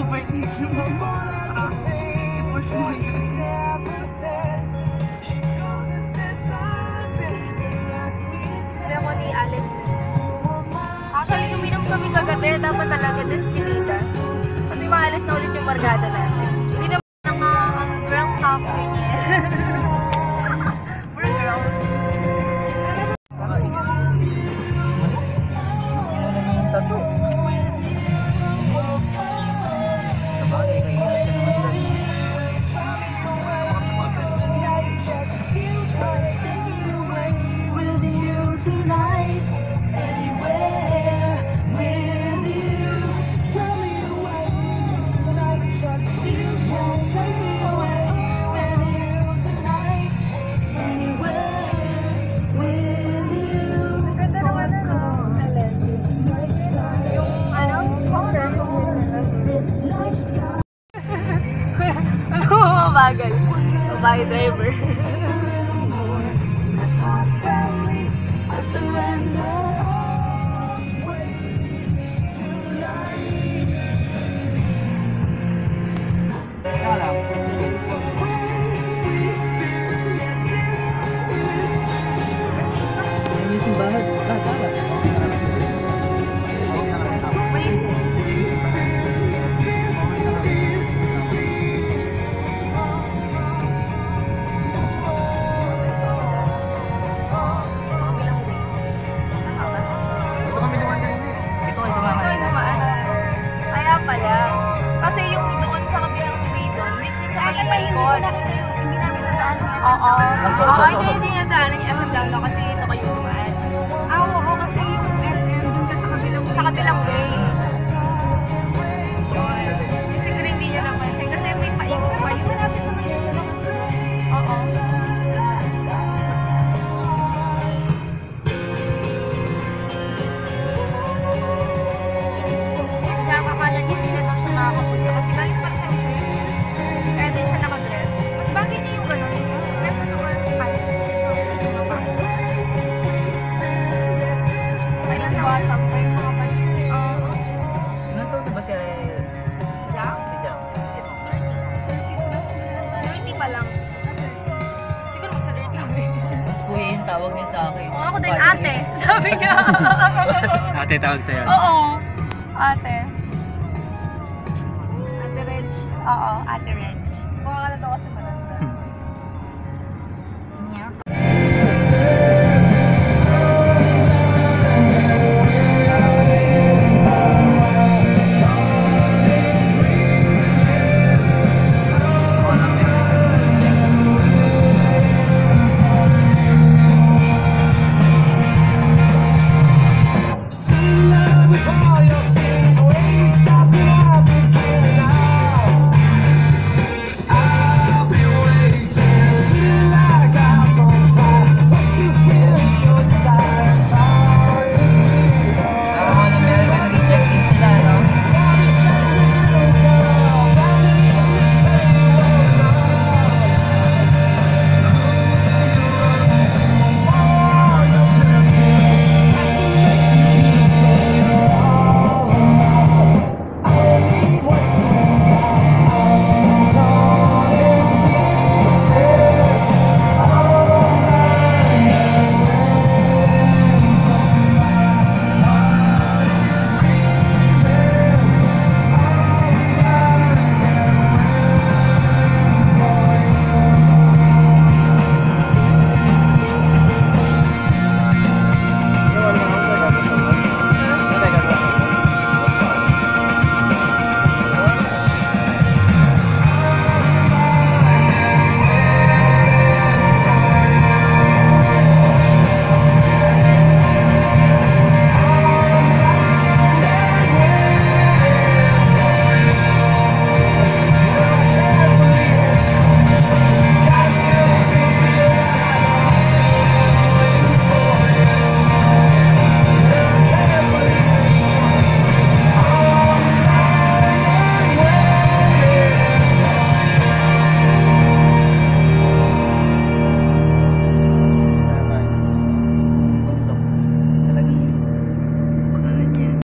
birthday mo. I-push mo yun. Demo ni Allen. Actually, uminom kami kagabi. Dapat talaga despedida. Kasi maalis na ulit yung barkada natin. Hindi naman ang girl coffee niya. We're girls. Sinuna niya yung tattoo. Sabagay, kainita siya naman doon. With you tonight, anywhere with you. Show me the way this night just feels right. Take me away with you tonight, anywhere with you. Ganda naman ano, Allen. Yung ano, compare ko ano mabagal? Babae driver. Just a little more, I surrender. Teka lang. Ayun yung simbahan. Tama. Okay na naman sila. Okay na naman tama. Wait. Okay na kami. Ito kami dumaan kanina eh. Ito kayo dumaan kanina. Kaya pala. Kasi yung doon sa kabilang way doon, may sa palikot. Hindi namin nadaan. Oo. Oo, hindi yung daanan yung SM Download kasi ito kayo dumaan. Oo, kasi yung SM dun ka sa kabilang Sa kabilang way. Yun. Yung siguro hindi nyo napansin kasi may paikot pa yun. Oo. Kasi siya, kakala niya hindi na daw siya makakapunta kasi galing pa siya church. Kaya din siya nakadress. Mas bagay niya yung gano'n. Nasa naman pants. Kailan bottom pa yung mga pants. Oo. Ilan taon na ba si Jack? si Jam? It's 30 pa lang. Siguro magsa-30 kami. Mas kuya yung tawag niya sa akin. Oo, ako din ate. Sabi niya. Ate tawag sa'yo. Oo. Ate. Ate Reg. Oo, ate Reg. Mukha ka na daw kasi